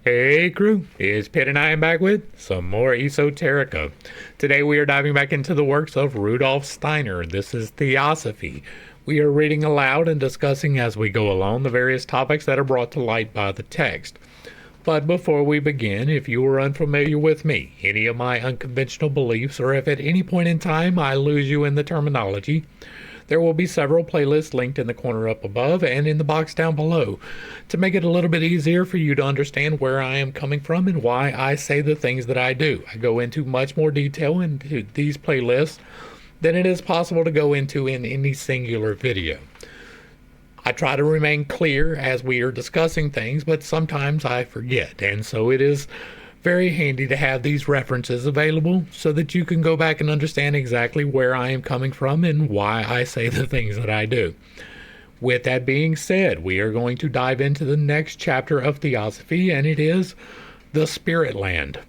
Hey crew, it's Pitt and I am back with some more Esoterica. Today we are diving back into the works of Rudolf Steiner. This is Theosophy. We are reading aloud and discussing as we go along the various topics that are brought to light by the text. But before we begin, if you are unfamiliar with me, any of my unconventional beliefs, or if at any point in time I lose you in the terminology, there will be several playlists linked in the corner up above and in the box down below to make it a little bit easier for you to understand where I am coming from and why I say the things that I do. I go into much more detail into these playlists than it is possible to go into in any singular video. I try to remain clear as we are discussing things, but sometimes I forget, and so it is very handy to have these references available so that you can go back and understand exactly where I am coming from and why I say the things that I do. With that being said, we are going to dive into the next chapter of Theosophy, and it is the Spirit Land.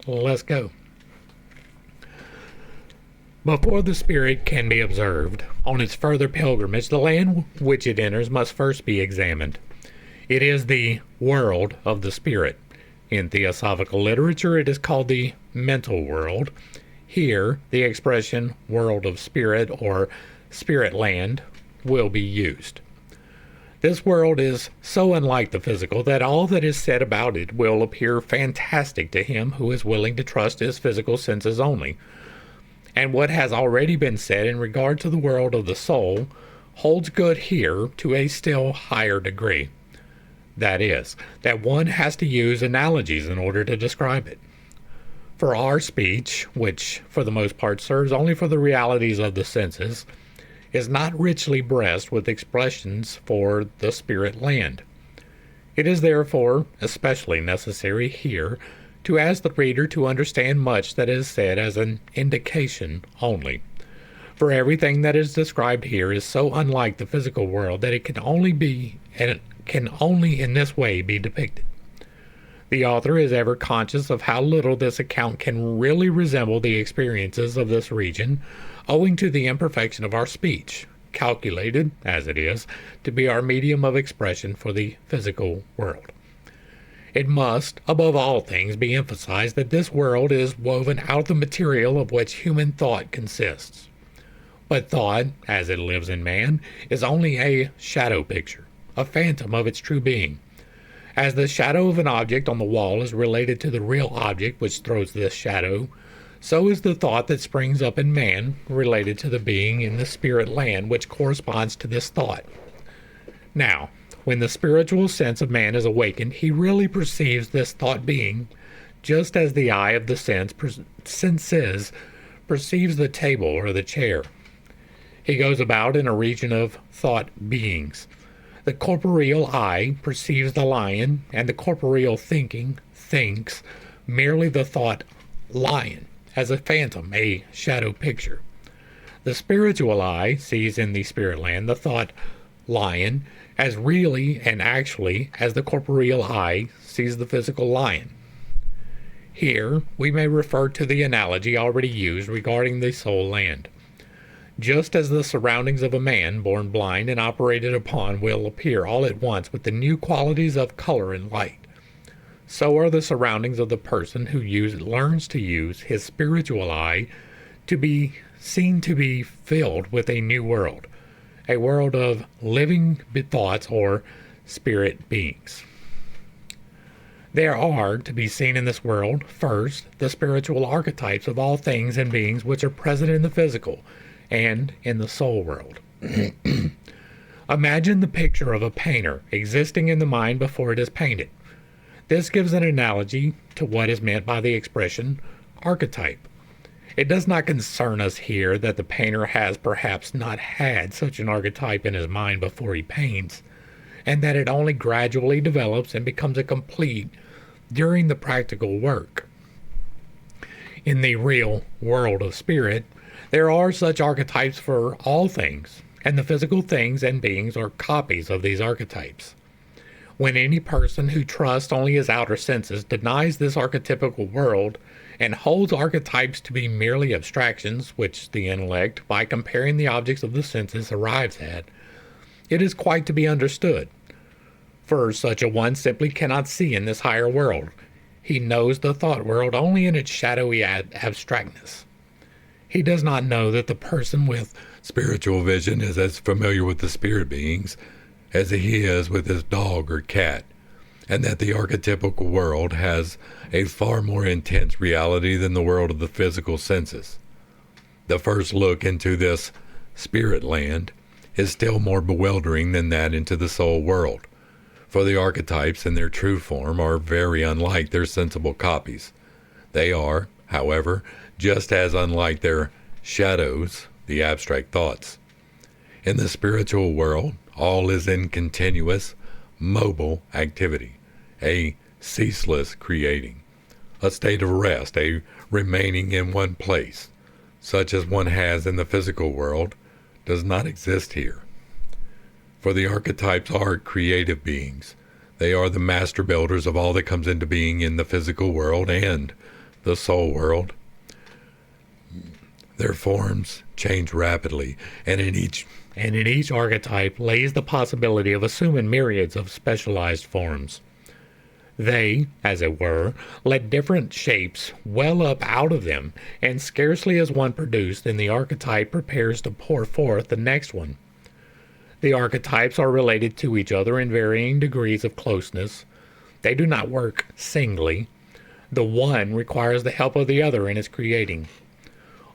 Let's go. Before the spirit can be observed on its further pilgrimage, the land which it enters must first be examined. It is the world of the spirit. In theosophical literature, it is called the mental world. Here, the expression world of spirit or spirit land will be used. This world is so unlike the physical that all that is said about it will appear fantastic to him who is willing to trust his physical senses only. And what has already been said in regard to the world of the soul holds good here to a still higher degree. That is, that one has to use analogies in order to describe it. For our speech, which for the most part serves only for the realities of the senses, is not richly breast with expressions for the spirit land. It is therefore especially necessary here to ask the reader to understand much that is said as an indication only. For everything that is described here is so unlike the physical world that it can only in this way be depicted. The author is ever conscious of how little this account can really resemble the experiences of this region, owing to the imperfection of our speech, calculated, as it is, to be our medium of expression for the physical world. It must, above all things, be emphasized that this world is woven out of the material of which human thought consists. But thought, as it lives in man, is only a shadow picture, a phantom of its true being. As the shadow of an object on the wall is related to the real object which throws this shadow, so is the thought that springs up in man related to the being in the spirit land which corresponds to this thought. Now, when the spiritual sense of man is awakened, he really perceives this thought being, just as the eye of the senses perceives the table or the chair. He goes about in a region of thought beings. The corporeal eye perceives the lion, and the corporeal thinking thinks merely the thought lion as a phantom, a shadow picture. The spiritual eye sees in the spirit land the thought lion as really and actually as the corporeal eye sees the physical lion. Here we may refer to the analogy already used regarding the soul land. Just as the surroundings of a man born blind and operated upon will appear all at once with the new qualities of color and light, so are the surroundings of the person who learns to use his spiritual eye to be seen to be filled with a new world, a world of living thoughts or spirit beings. There are to be seen in this world, first, the spiritual archetypes of all things and beings which are present in the physical and in the soul world. Imagine the picture of a painter existing in the mind before it is painted. This gives an analogy to what is meant by the expression archetype. It does not concern us here that the painter has perhaps not had such an archetype in his mind before he paints, and that it only gradually develops and becomes a complete during the practical work. In the real world of spirit, there are such archetypes for all things, and the physical things and beings are copies of these archetypes. When any person who trusts only his outer senses denies this archetypical world and holds archetypes to be merely abstractions which the intellect, by comparing the objects of the senses, arrives at, it is quite to be understood. for such a one simply cannot see in this higher world. He knows the thought world only in its shadowy abstractness. He does not know that the person with spiritual vision is as familiar with the spirit beings as he is with his dog or cat, and that the archetypical world has a far more intense reality than the world of the physical senses. The first look into this spirit land is still more bewildering than that into the soul world, for the archetypes in their true form are very unlike their sensible copies. They are, however, just as unlike their shadows, the abstract thoughts. In the spiritual world, all is in continuous, mobile activity, a ceaseless creating, a state of rest, a remaining in one place, such as one has in the physical world, does not exist here. For the archetypes are creative beings. They are the master builders of all that comes into being in the physical world and the soul world. Their forms change rapidly, and in each archetype lays the possibility of assuming myriads of specialized forms. They, as it were, let different shapes well up out of them, and scarcely is one produced than the archetype prepares to pour forth the next one. The archetypes are related to each other in varying degrees of closeness. They do not work singly. The one requires the help of the other in its creating.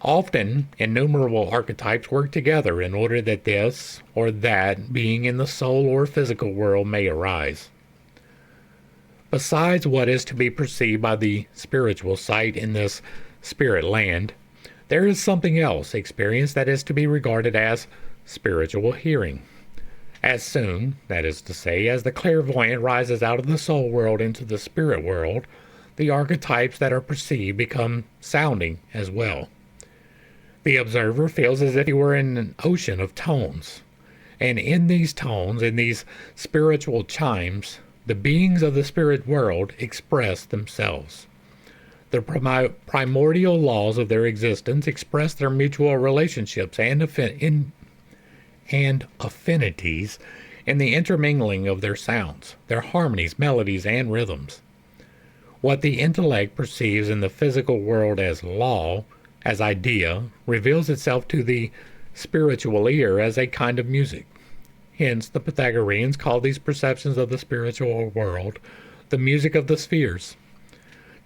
Often, innumerable archetypes work together in order that this or that being in the soul or physical world may arise. Besides what is to be perceived by the spiritual sight in this spirit land, there is something else experienced that is to be regarded as spiritual hearing. As soon, that is to say, as the clairvoyant rises out of the soul world into the spirit world, the archetypes that are perceived become sounding as well. The observer feels as if he were in an ocean of tones, and in these tones, in these spiritual chimes, the beings of the spirit world express themselves. The primordial laws of their existence express their mutual relationships and affinities in the intermingling of their sounds, their harmonies, melodies, and rhythms. What the intellect perceives in the physical world as law, as idea, reveals itself to the spiritual ear as a kind of music. Hence, the Pythagoreans call these perceptions of the spiritual world the music of the spheres.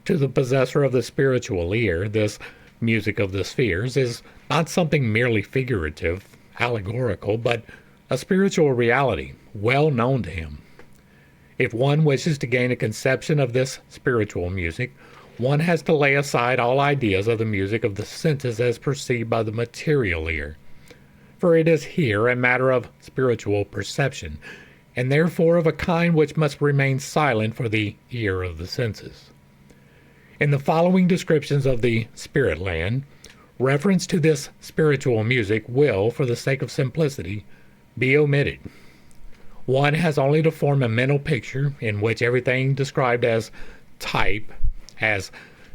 To the possessor of the spiritual ear, this music of the spheres is not something merely figurative, allegorical, but a spiritual reality, well known to him. If one wishes to gain a conception of this spiritual music, one has to lay aside all ideas of the music of the senses as perceived by the material ear. For it is here a matter of spiritual perception, and therefore of a kind which must remain silent for the ear of the senses. In the following descriptions of the spirit land, reference to this spiritual music will, for the sake of simplicity, be omitted. One has only to form a mental picture in which everything described as type, as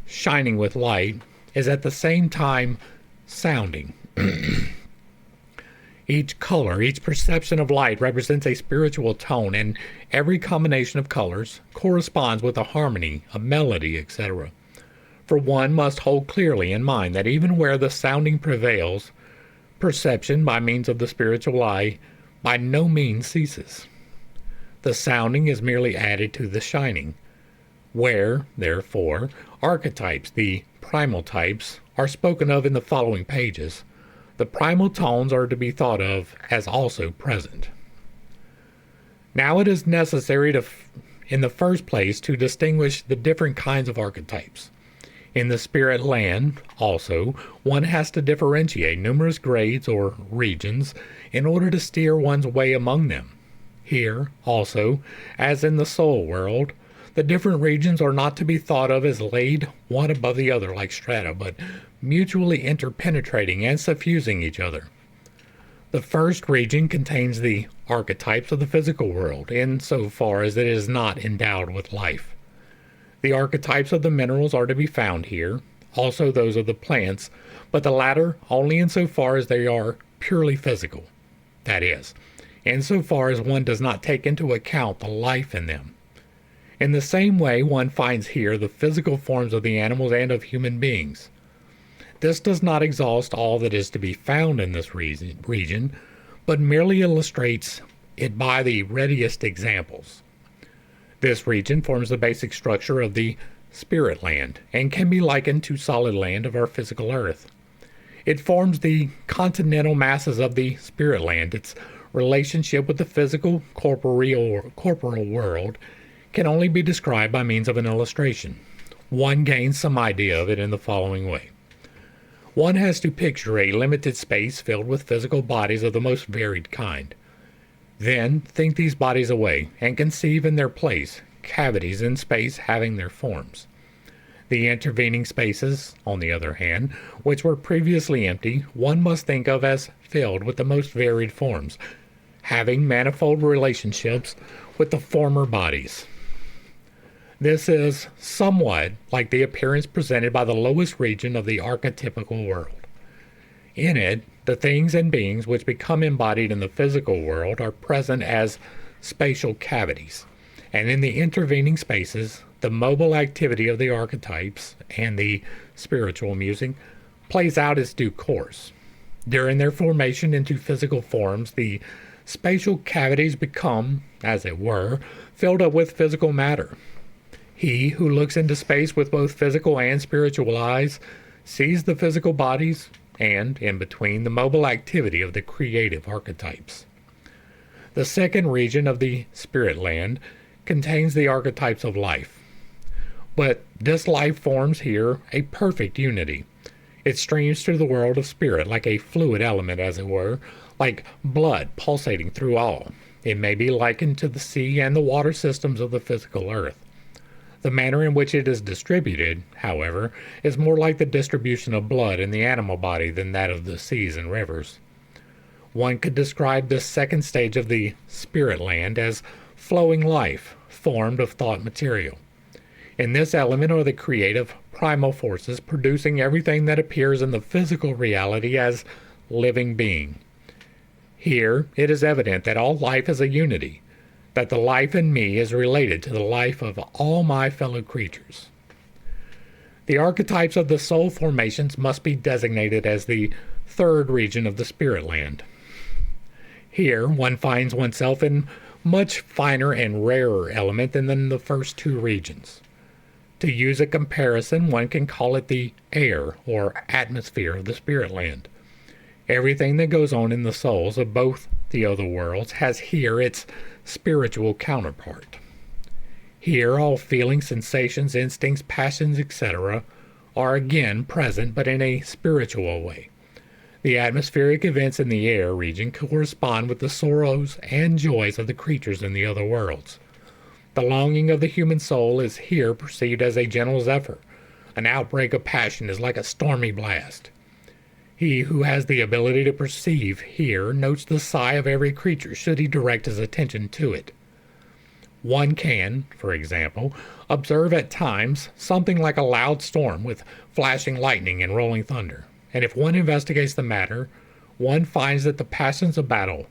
shining with light, is at the same time sounding. Each color, each perception of light represents a spiritual tone, and every combination of colors corresponds with a harmony, a melody, etc. For one must hold clearly in mind that even where the sounding prevails, perception by means of the spiritual eye by no means ceases. The sounding is merely added to the shining. Where, therefore, archetypes, the primal types, are spoken of in the following pages, the primal tones are to be thought of as also present. Now it is necessary in the first place to distinguish the different kinds of archetypes. In the spirit land, also, one has to differentiate numerous grades or regions in order to steer one's way among them. Here, also, as in the soul world, the different regions are not to be thought of as laid one above the other like strata, but mutually interpenetrating and suffusing each other. The first region contains the archetypes of the physical world, insofar as it is not endowed with life. The archetypes of the minerals are to be found here, also those of the plants, but the latter only insofar as they are purely physical. That is, insofar as one does not take into account the life in them. In the same way, one finds here the physical forms of the animals and of human beings. This does not exhaust all that is to be found in this region, but merely illustrates it by the readiest examples. This region forms the basic structure of the spirit land and can be likened to solid land of our physical earth. It forms the continental masses of the spirit land. Its relationship with the physical corporeal world can only be described by means of an illustration. One gains some idea of it in the following way. One has to picture a limited space filled with physical bodies of the most varied kind. Then think these bodies away and conceive in their place cavities in space having their forms. The intervening spaces, on the other hand, which were previously empty, one must think of as filled with the most varied forms, having manifold relationships with the former bodies. This is somewhat like the appearance presented by the lowest region of the archetypical world. In it, the things and beings which become embodied in the physical world are present as spatial cavities, and in the intervening spaces, the mobile activity of the archetypes and the spiritual musing plays out its due course. During their formation into physical forms, the spatial cavities become, as it were, filled up with physical matter. He who looks into space with both physical and spiritual eyes sees the physical bodies and, in between, the mobile activity of the creative archetypes. The second region of the spirit land contains the archetypes of life. But this life forms here a perfect unity. It streams through the world of spirit like a fluid element, as it were, like blood pulsating through all. It may be likened to the sea and the water systems of the physical earth. The manner in which it is distributed, however, is more like the distribution of blood in the animal body than that of the seas and rivers. One could describe this second stage of the spirit land as flowing life, formed of thought material. In this element are the creative primal forces producing everything that appears in the physical reality as living being. Here it is evident that all life is a unity, that the life in me is related to the life of all my fellow creatures. The archetypes of the soul formations must be designated as the third region of the spirit land. Here one finds oneself in much finer and rarer element than in the first two regions. To use a comparison, one can call it the air or atmosphere of the spirit land. Everything that goes on in the souls of both the other worlds has here its spiritual counterpart. Here all feelings, sensations, instincts, passions, etc. are again present, but in a spiritual way. The atmospheric events in the air region correspond with the sorrows and joys of the creatures in the other worlds. The longing of the human soul is here perceived as a gentle zephyr. An outbreak of passion is like a stormy blast. He who has the ability to perceive here notes the sigh of every creature should he direct his attention to it. One can, for example, observe at times something like a loud storm with flashing lightning and rolling thunder, and if one investigates the matter, one finds that the passions of battle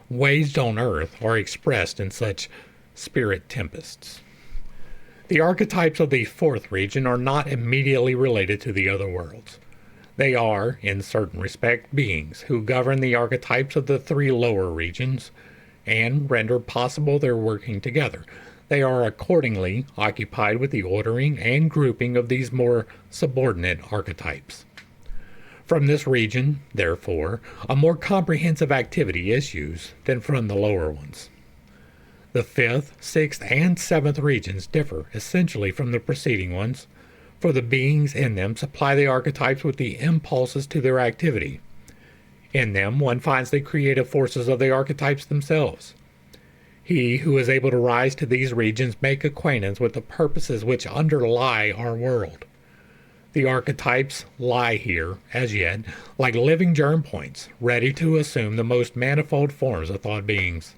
waged on earth are expressed in such spirit tempests. The archetypes of the fourth region are not immediately related to the other worlds. They are, in certain respect, beings who govern the archetypes of the three lower regions and render possible their working together. They are accordingly occupied with the ordering and grouping of these more subordinate archetypes. From this region, therefore, a more comprehensive activity issues than from the lower ones. The fifth, sixth, and seventh regions differ essentially from the preceding ones, for the beings in them supply the archetypes with the impulses to their activity. In them one finds the creative forces of the archetypes themselves. He who is able to rise to these regions make acquaintance with the purposes which underlie our world. The archetypes lie here, as yet, like living germ points, ready to assume the most manifold forms of thought beings.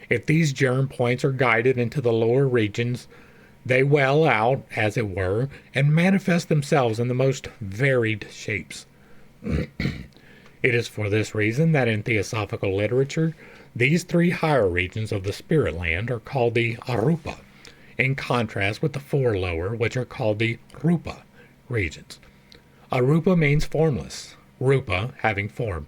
If these germ points are guided into the lower regions, they well out, as it were, and manifest themselves in the most varied shapes. It is for this reason that in Theosophical literature, these three higher regions of the spirit land are called the Arupa, in contrast with the four lower, which are called the Rupa regions. Arupa means formless, Rupa having form.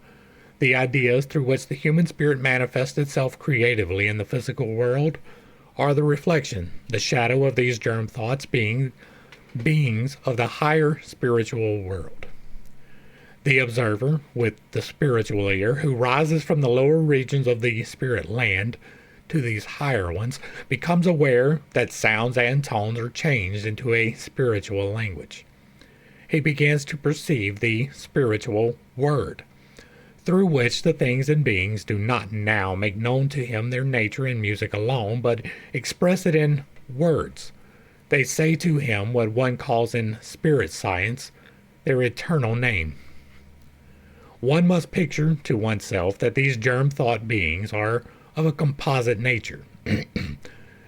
The ideas through which the human spirit manifests itself creatively in the physical world are the reflection, the shadow of these germ thoughts being beings of the higher spiritual world. The observer, with the spiritual ear, who rises from the lower regions of the spirit land to these higher ones, becomes aware that sounds and tones are changed into a spiritual language. He begins to perceive the spiritual word, through which the things and beings do not now make known to him their nature in music alone, but express it in words. They say to him what one calls in spirit science their eternal name. One must picture to oneself that these germ thought beings are of a composite nature.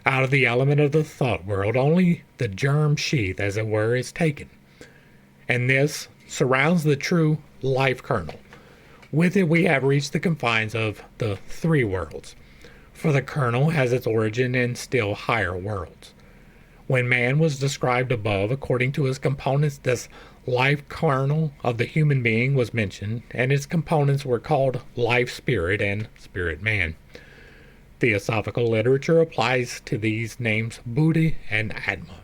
Out of the element of the thought world, only the germ sheath, as it were, is taken. And this surrounds the true life kernel. With it we have reached the confines of the three worlds, for the kernel has its origin in still higher worlds. When man was described above according to his components, this life kernel of the human being was mentioned, and its components were called life spirit and spirit man. Theosophical literature applies to these names Buddhi and Atma.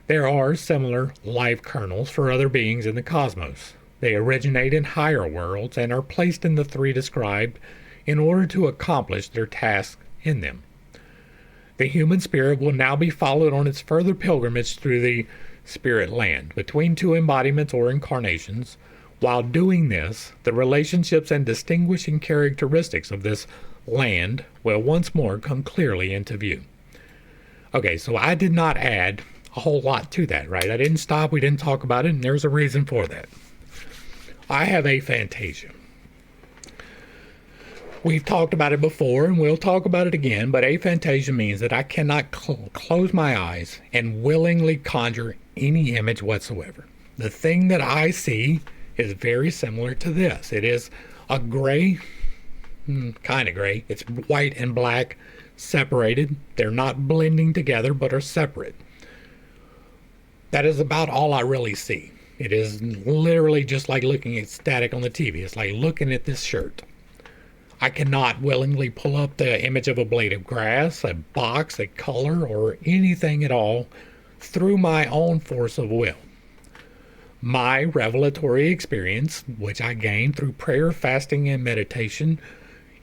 There are similar life kernels for other beings in the cosmos. They originate in higher worlds and are placed in the three described in order to accomplish their task in them. The human spirit will now be followed on its further pilgrimage through the spirit land, between two embodiments or incarnations. While doing this, the relationships and distinguishing characteristics of this land will once more come clearly into view. Okay, so I did not add a whole lot to that, right? I didn't stop, we didn't talk about it, and there's a reason for that. I have aphantasia. We've talked about it before, and we'll talk about it again, but aphantasia means that I cannot close my eyes and willingly conjure any image whatsoever. The thing that I see is very similar to this. It is a gray, kind of gray. It's white and black separated. They're not blending together, but are separate. That is about all I really see. It is literally just like looking at static on the TV. It's like looking at this shirt. I cannot willingly pull up the image of a blade of grass, a box, a color, or anything at all through my own force of will. My revelatory experience, which I gained through prayer, fasting, and meditation,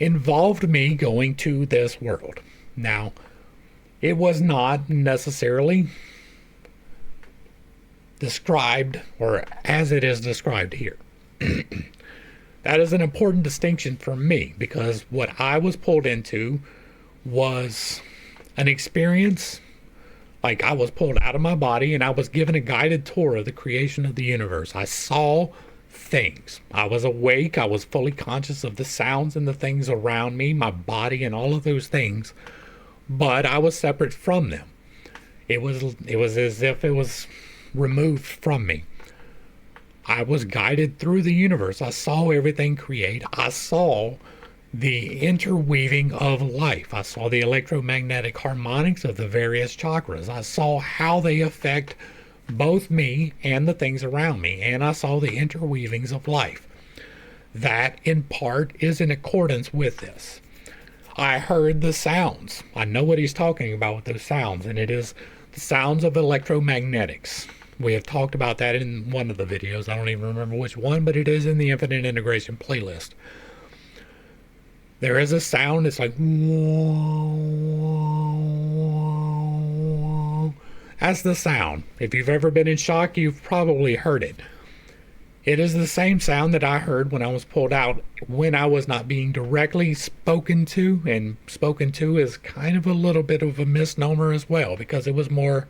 involved me going to this world. Now, it was not necessarily described or as it is described here. That is an important distinction for me, because what I was pulled into was an experience like I was pulled out of my body and I was given a guided tour of the creation of the universe. I saw things. I was awake. I was fully conscious of the sounds and the things around me, my body and all of those things, but I was separate from them. It was as if it was removed from me. I was guided through the universe. I saw everything create. I saw the interweaving of life. I saw the electromagnetic harmonics of the various chakras. I saw how they affect both me and the things around me. And I saw the interweavings of life. That, in part, is in accordance with this. I heard the sounds. I know what he's talking about with those sounds, and it is the sounds of electromagnetics. We have talked about that in one of the videos. I don't even remember which one, but it is in the Infinite Integration playlist. There is a sound, it's like, that's the sound. If you've ever been in shock, you've probably heard it. It is the same sound that I heard when I was pulled out, when I was not being directly spoken to, and spoken to is kind of a little bit of a misnomer as well, because it was more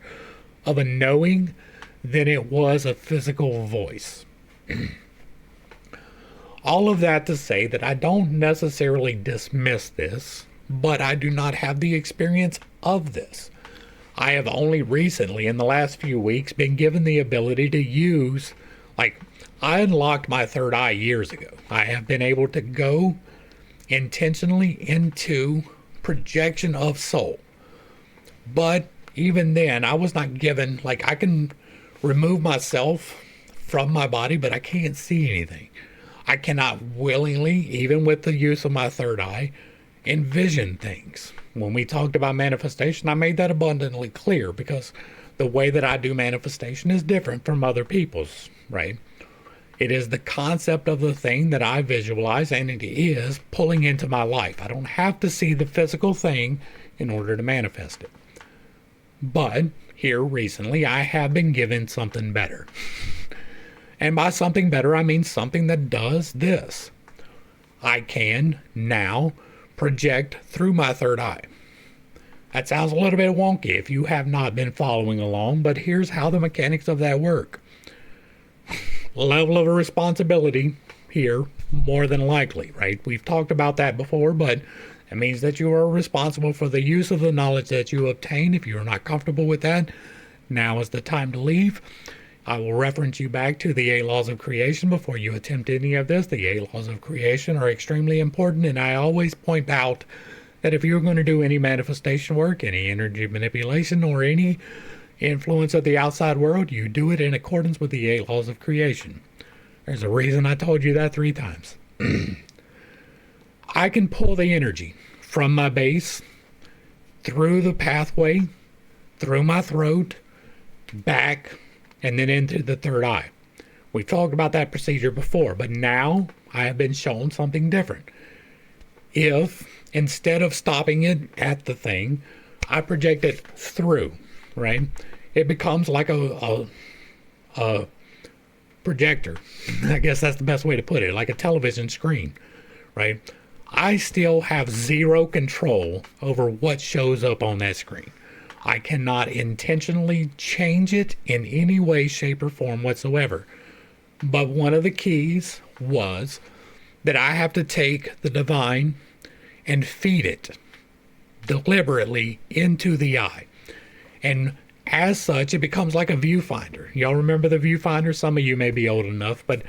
of a knowing than it was a physical voice. All of that to say that I don't necessarily dismiss this, but I do not have the experience of this. I have only recently, in the last few weeks, been given the ability to use, like, I unlocked my third eye years ago. I have been able to go intentionally into projection of soul. But even then, I was not given, like, I can remove myself from my body, but I can't see anything. I cannot willingly, even with the use of my third eye, envision things. When we talked about manifestation, I made that abundantly clear because the way that I do manifestation is different from other people's, right? It is the concept of the thing that I visualize, and it is pulling into my life. I don't have to see the physical thing in order to manifest it. But here recently, I have been given something better. And by something better, I mean something that does this. I can now project through my third eye. That sounds a little bit wonky if you have not been following along, but here's how the mechanics of that work. Level of responsibility here, more than likely, right? We've talked about that before, but it means that you are responsible for the use of the knowledge that you obtain. If you are not comfortable with that, now is the time to leave. I will reference you back to the 8 laws of creation before you attempt any of this. The 8 laws of creation are extremely important, and I always point out that if you're going to do any manifestation work, any energy manipulation, or any influence of the outside world, you do it in accordance with the 8 laws of creation. There's a reason I told you that 3 times. I can pull the energy from my base, through the pathway, through my throat, back, and then into the third eye. We've talked about that procedure before, but now I have been shown something different. If, instead of stopping it at the thing, I project it through, right? It becomes like a projector. I guess that's the best way to put it, like a television screen, right? I still have zero control over what shows up on that screen. I cannot intentionally change it in any way, shape, or form whatsoever. But one of the keys was that I have to take the divine and feed it deliberately into the eye. And as such, it becomes like a viewfinder. Y'all remember the viewfinder? Some of you may be old enough, but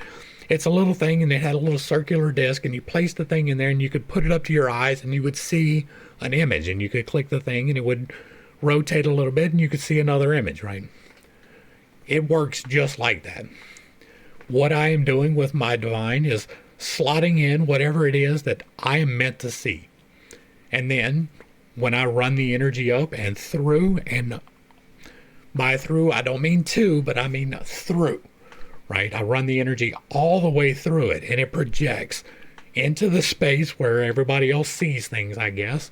it's a little thing, and it had a little circular disc, and you place the thing in there, and you could put it up to your eyes, and you would see an image, and you could click the thing, and it would rotate a little bit, and you could see another image, right? It works just like that. What I am doing with my divine is slotting in whatever it is that I am meant to see. And then when I run the energy up and through, and by through, I don't mean to, but I mean through, right? I run the energy all the way through it, and it projects into the space where everybody else sees things, I guess.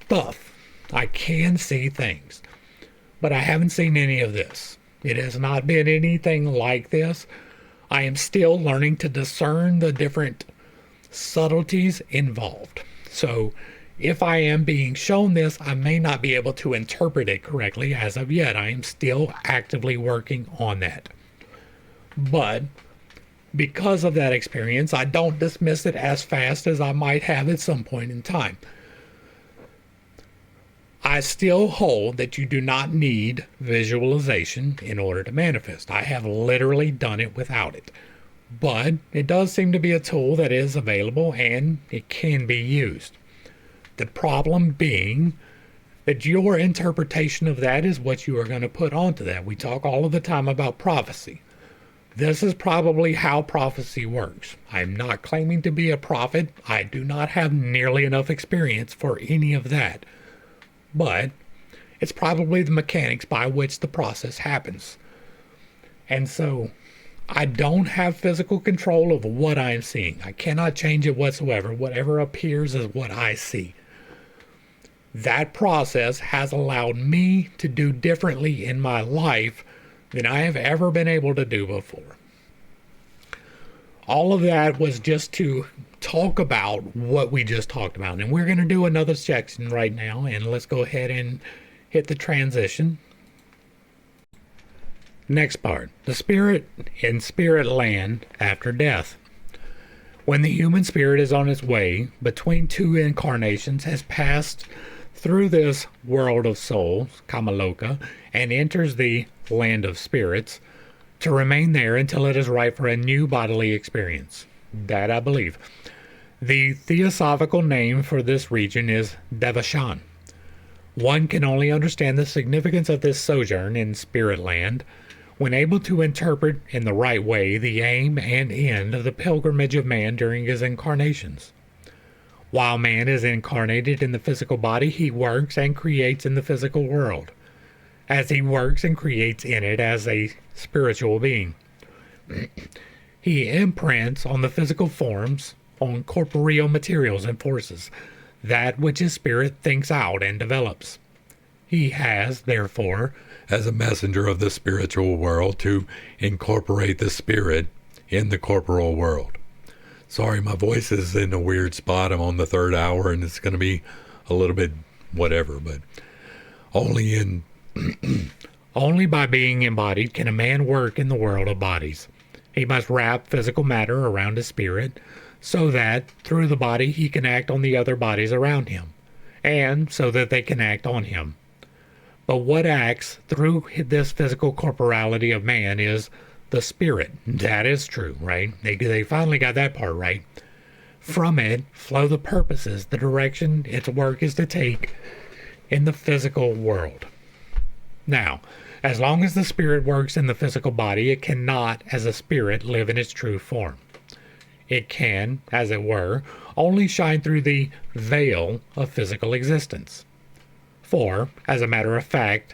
Stuff. I can see things, but I haven't seen any of this. It has not been anything like this. I am still learning to discern the different subtleties involved. So if I am being shown this, I may not be able to interpret it correctly as of yet. I am still actively working on that. But because of that experience, I don't dismiss it as fast as I might have at some point in time. I still hold that you do not need visualization in order to manifest. I have literally done it without it. But it does seem to be a tool that is available, and it can be used. The problem being that your interpretation of that is what you are going to put onto that. We talk all of the time about prophecy. This is probably how prophecy works. I'm not claiming to be a prophet. I do not have nearly enough experience for any of that. But it's probably the mechanics by which the process happens. And so I don't have physical control of what I am seeing. I cannot change it whatsoever. Whatever appears is what I see. That process has allowed me to do differently in my life than I have ever been able to do before. All of that was just to talk about what we just talked about. And we're going to do another section right now, and let's go ahead and hit the transition. Next part, the spirit in spirit land after death. When the human spirit is on its way between 2 incarnations, has passed through this world of souls, Kamaloka, and enters the land of spirits, to remain there until it is right for a new bodily experience. That I believe. The theosophical name for this region is Devashan. One can only understand the significance of this sojourn in spirit land when able to interpret in the right way the aim and end of the pilgrimage of man during his incarnations. While man is incarnated in the physical body, he works and creates in the physical world, as he works and creates in it as a spiritual being. He imprints on the physical forms, on corporeal materials and forces, that which his spirit thinks out and develops. He has, therefore, as a messenger of the spiritual world, to incorporate the spirit in the corporal world. Sorry, my voice is in a weird spot. I'm on the third hour, and it's going to be a little bit whatever, but only by being embodied can a man work in the world of bodies. He must wrap physical matter around his spirit so that through the body he can act on the other bodies around him, and so that they can act on him. But what acts through this physical corporality of man is the spirit. That is true, right? They finally got that part right. From it flow the purposes, the direction its work is to take in the physical world. Now, as long as the spirit works in the physical body, it cannot, as a spirit, live in its true form. It can, as it were, only shine through the veil of physical existence. For, as a matter of fact,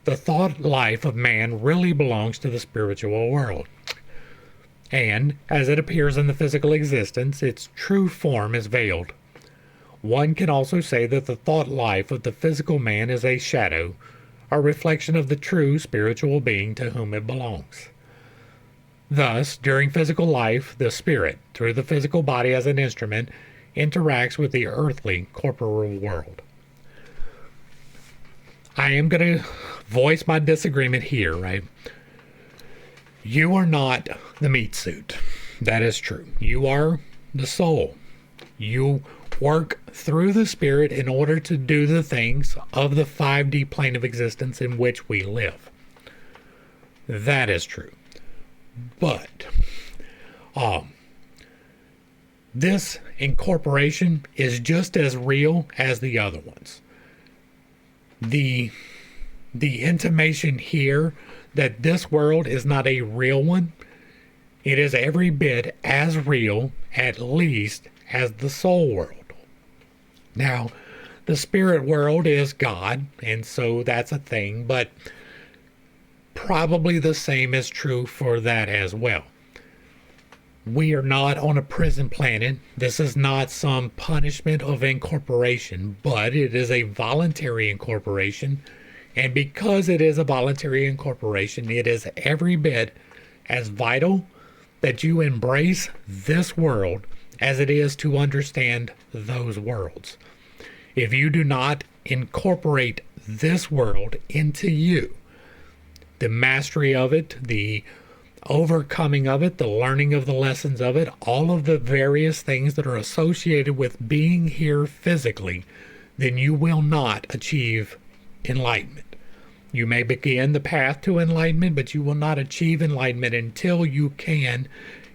the thought life of man really belongs to the spiritual world. And, as it appears in the physical existence, its true form is veiled. One can also say that the thought life of the physical man is a shadow, a reflection of the true spiritual being to whom it belongs. Thus, during physical life, the spirit, through the physical body as an instrument, interacts with the earthly corporal world. I am going to voice my disagreement here, right? You are not the meat suit. That is true. You are the soul. You work through the spirit in order to do the things of the 5D plane of existence in which we live. That is true. But this incorporation is just as real as the other ones. The intimation here that this world is not a real one, it is every bit as real, at least, as the soul world. Now, the spirit world is God, and so that's a thing, but probably the same is true for that as well. We are not on a prison planet. This is not some punishment of incorporation, but it is a voluntary incorporation, and because it is a voluntary incorporation, it is every bit as vital that you embrace this world as it is to understand those worlds. If you do not incorporate this world into you, the mastery of it, the overcoming of it, the learning of the lessons of it, all of the various things that are associated with being here physically, then you will not achieve enlightenment. You may begin the path to enlightenment, but you will not achieve enlightenment until you can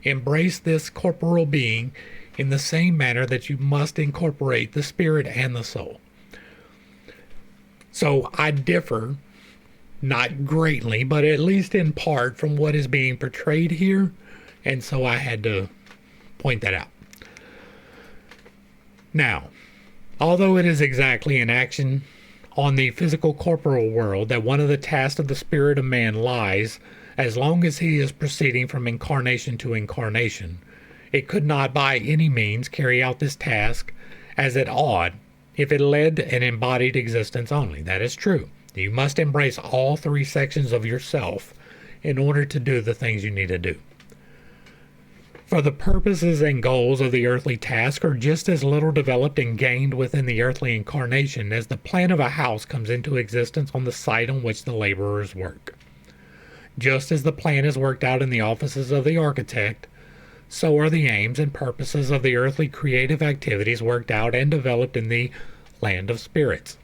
embrace this corporal being in the same manner that you must incorporate the spirit and the soul. So I differ, not greatly, but at least in part, from what is being portrayed here, and so I had to point that out. Now, although it is exactly in action on the physical corporal world that one of the tasks of the spirit of man lies, as long as he is proceeding from incarnation to incarnation, it could not by any means carry out this task as it ought if it led an embodied existence only. That is true. You must embrace all three sections of yourself in order to do the things you need to do. For the purposes and goals of the earthly task are just as little developed and gained within the earthly incarnation as the plan of a house comes into existence on the site on which the laborers work. Just as the plan is worked out in the offices of the architect, so are the aims and purposes of the earthly creative activities worked out and developed in the land of spirits.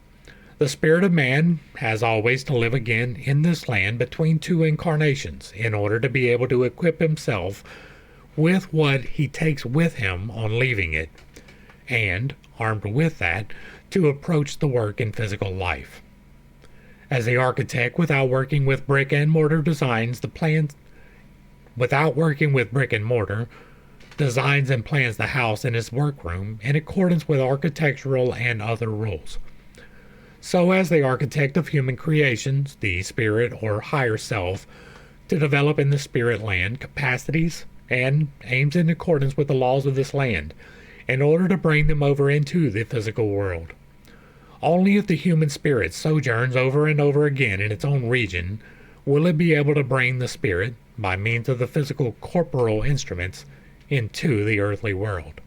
The spirit of man has always to live again in this land between two incarnations in order to be able to equip himself with what he takes with him on leaving it, and, armed with that, to approach the work in physical life. As the architect, without working with brick and mortar, designs and plans the house in his workroom in accordance with architectural and other rules. So as the architect of human creations, the spirit or higher self, to develop in the spirit land capacities and aims in accordance with the laws of this land, in order to bring them over into the physical world. Only if the human spirit sojourns over and over again in its own region will it be able to bring the spirit, by means of the physical corporal instruments, into the earthly world.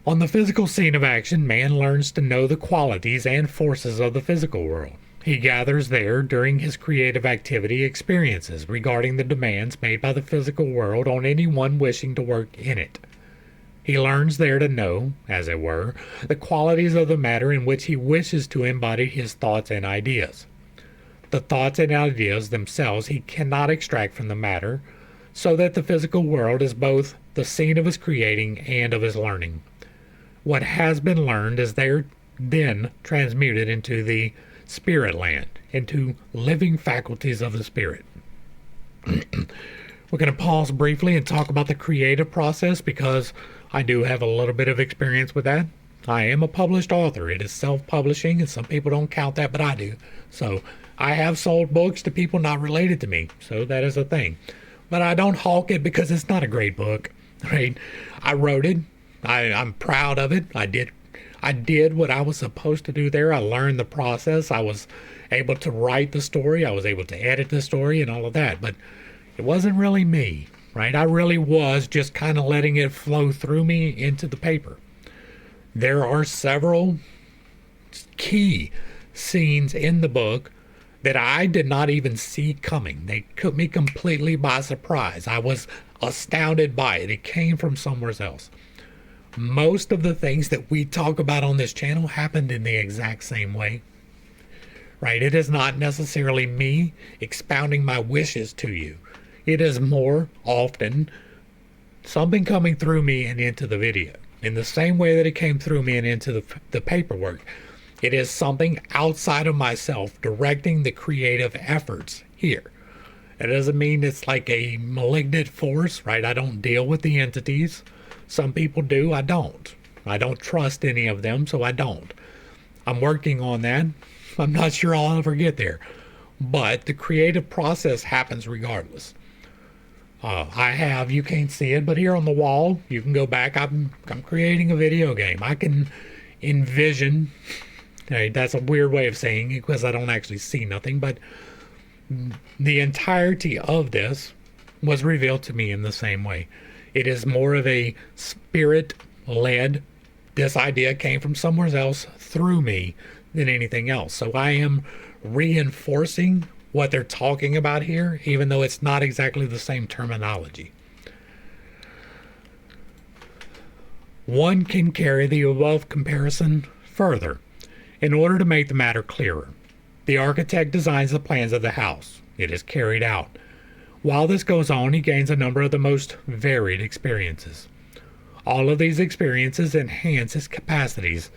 On the physical scene of action, man learns to know the qualities and forces of the physical world. He gathers there, during his creative activity, experiences regarding the demands made by the physical world on anyone wishing to work in it. He learns there to know, as it were, the qualities of the matter in which he wishes to embody his thoughts and ideas. The thoughts and ideas themselves he cannot extract from the matter, so that the physical world is both the scene of his creating and of his learning. What has been learned is there then transmuted into the spirit land, into living faculties of the spirit. We're going to pause briefly and talk about the creative process, because I do have a little bit of experience with that. I am a published author. It is self-publishing, and some people don't count that, but I do. So I have sold books to people not related to me, so that is a thing. But I don't hawk it because it's not a great book, right? I wrote it. I'm proud of it. I did what I was supposed to do there. I learned the process. I was able to write the story. I was able to edit the story and all of that. But it wasn't really me, right? I really was just kind of letting it flow through me into the paper. There are several key scenes in the book that I did not even see coming. They took me completely by surprise. I was astounded by it. It came from somewhere else. Most of the things that we talk about on this channel happened in the exact same way, right? It is not necessarily me expounding my wishes to you. It is more often something coming through me and into the video. In the same way that it came through me and into the paperwork, it is something outside of myself directing the creative efforts here. It doesn't mean it's like a malignant force, right? I don't deal with the entities. Some people do. I don't. I don't trust any of them, so I don't. I'm working on that. I'm not sure I'll ever get there. But the creative process happens regardless. You can't see it, but here on the wall, you can go back. I'm creating a video game. I can envision, that's a weird way of saying it because I don't actually see nothing, but the entirety of this was revealed to me in the same way. It is more of a spirit-led, this idea came from somewhere else through me than anything else. So I am reinforcing what they're talking about here, even though it's not exactly the same terminology. One can carry the above comparison further in order to make the matter clearer. The architect designs the plans of the house. It is carried out. While this goes on, he gains a number of the most varied experiences. All of these experiences enhance his capacities.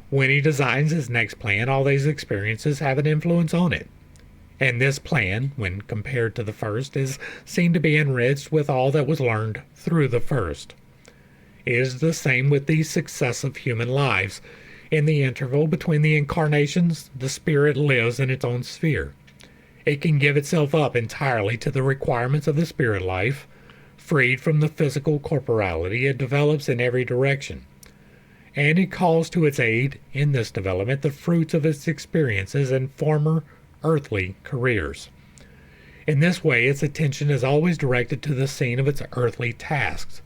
When he designs his next plan, all these experiences have an influence on it. And this plan, when compared to the first, is seen to be enriched with all that was learned through the first. It is the same with the successive human lives. In the interval between the incarnations, the spirit lives in its own sphere. It can give itself up entirely to the requirements of the spirit life. Freed from the physical corporality, it develops in every direction. And it calls to its aid in this development the fruits of its experiences and former earthly careers. In this way, its attention is always directed to the scene of its earthly tasks.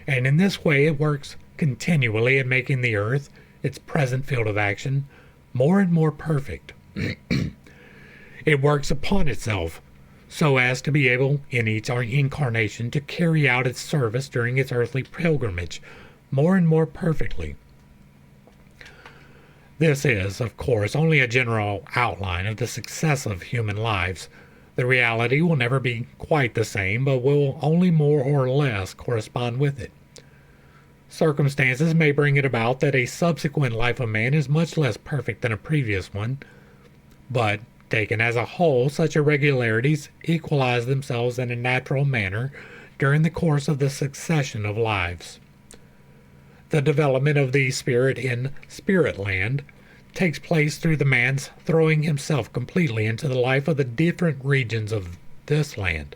And in this way, it works continually at making the earth, its present field of action, more and more perfect. It works upon itself so as to be able, in each incarnation, to carry out its service during its earthly pilgrimage more and more perfectly. This is, of course, only a general outline of the successive human lives. The reality will never be quite the same, but will only more or less correspond with it. Circumstances may bring it about that a subsequent life of man is much less perfect than a previous one, but taken as a whole, such irregularities equalize themselves in a natural manner during the course of the succession of lives. The development of the spirit in spirit land takes place through the man's throwing himself completely into the life of the different regions of this land.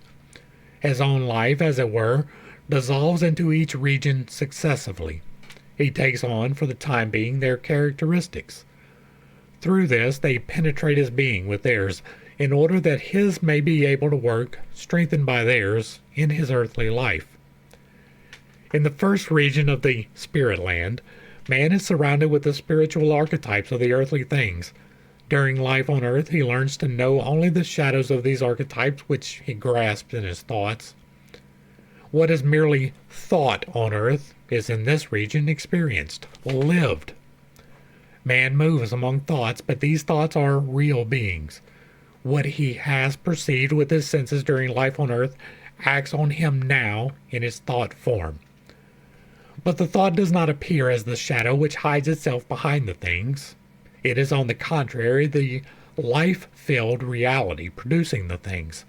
His own life, as it were, dissolves into each region successively. He takes on, for the time being, their characteristics. Through this, they penetrate his being with theirs, in order that his may be able to work, strengthened by theirs, in his earthly life. In the first region of the spirit land, man is surrounded with the spiritual archetypes of the earthly things. During life on earth, he learns to know only the shadows of these archetypes which he grasps in his thoughts. What is merely thought on earth is in this region experienced, lived. Man moves among thoughts, but these thoughts are real beings. What he has perceived with his senses during life on earth acts on him now in its thought form. But the thought does not appear as the shadow which hides itself behind the things. It is, on the contrary, the life-filled reality producing the things.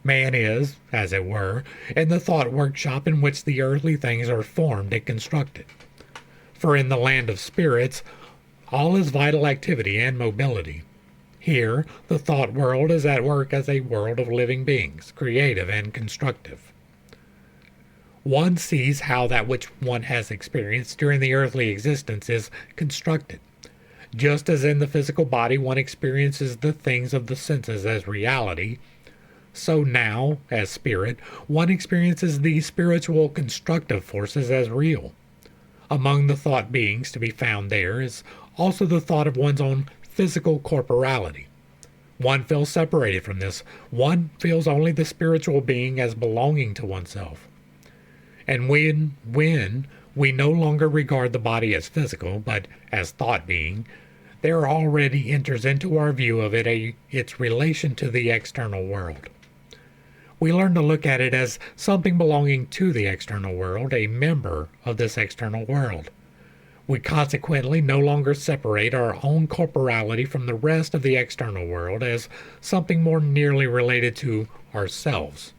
Man is, as it were, in the thought workshop in which the earthly things are formed and constructed. For in the land of spirits, all is vital activity and mobility. Here, the thought world is at work as a world of living beings, creative and constructive. One sees how that which one has experienced during the earthly existence is constructed. Just as in the physical body one experiences the things of the senses as reality, so now, as spirit, one experiences the spiritual constructive forces as real. Among the thought beings to be found there is also the thought of one's own physical corporality. One feels separated from this. One feels only the spiritual being as belonging to oneself. And when we no longer regard the body as physical, but as thought being, there already enters into our view of it its relation to the external world. We learn to look at it as something belonging to the external world, a member of this external world. We consequently no longer separate our own corporality from the rest of the external world as something more nearly related to ourselves.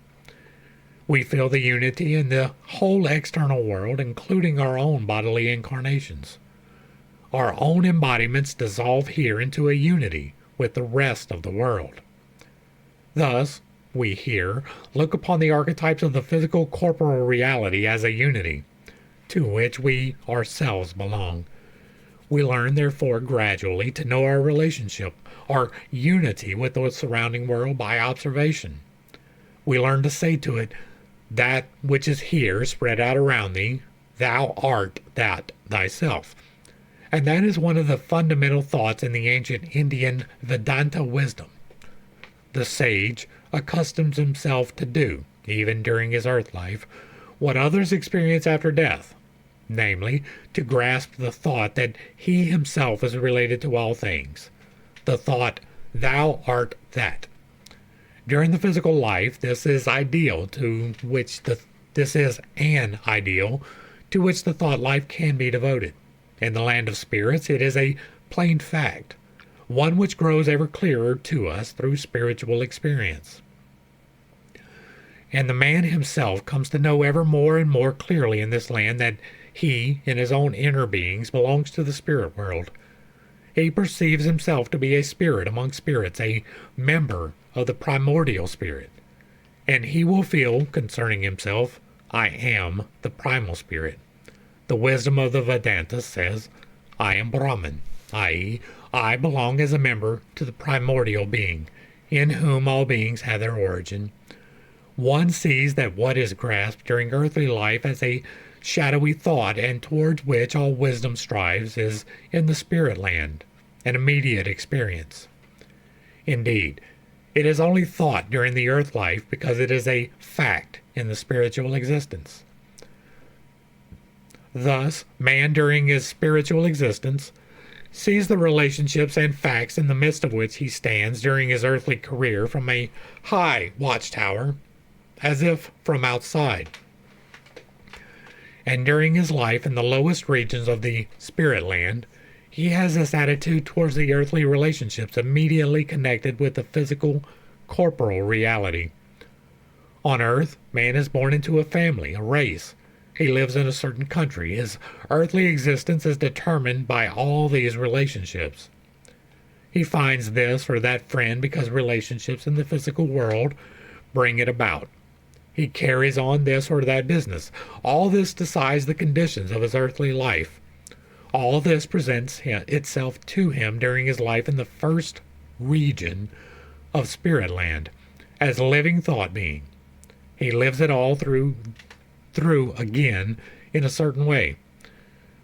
We feel the unity in the whole external world, including our own bodily incarnations. Our own embodiments dissolve here into a unity with the rest of the world. Thus, we here look upon the archetypes of the physical corporal reality as a unity, to which we ourselves belong. We learn, therefore, gradually to know our relationship, our unity with the surrounding world by observation. We learn to say to it, that which is here spread out around thee, thou art that thyself. And that is one of the fundamental thoughts in the ancient Indian Vedanta wisdom. The sage accustoms himself to do, even during his earth life, what others experience after death, namely, to grasp the thought that he himself is related to all things, the thought, thou art that. During the physical life, this is an ideal to which the thought life can be devoted. In the land of spirits, it is a plain fact, one which grows ever clearer to us through spiritual experience. And the man himself comes to know ever more and more clearly in this land that he, in his own inner beings, belongs to the spirit world. He perceives himself to be a spirit among spirits, a member of the primordial spirit. And he will feel, concerning himself, I am the primal spirit. The wisdom of the Vedanta says, I am Brahman, i.e., I belong as a member to the primordial being, in whom all beings have their origin. One sees that what is grasped during earthly life as a shadowy thought and towards which all wisdom strives is in the spirit land, an immediate experience. Indeed, it is only thought during the earth life because it is a fact in the spiritual existence. Thus, man during his spiritual existence sees the relationships and facts in the midst of which he stands during his earthly career from a high watchtower, as if from outside. And during his life in the lowest regions of the spirit land, he has this attitude towards the earthly relationships immediately connected with the physical, corporal reality. On earth, man is born into a family, a race. He lives in a certain country. His earthly existence is determined by all these relationships. He finds this or that friend because relationships in the physical world bring it about. He carries on this or that business. All this decides the conditions of his earthly life. All this presents itself to him during his life in the first region of spirit land as living thought being. He lives it all through again in a certain way.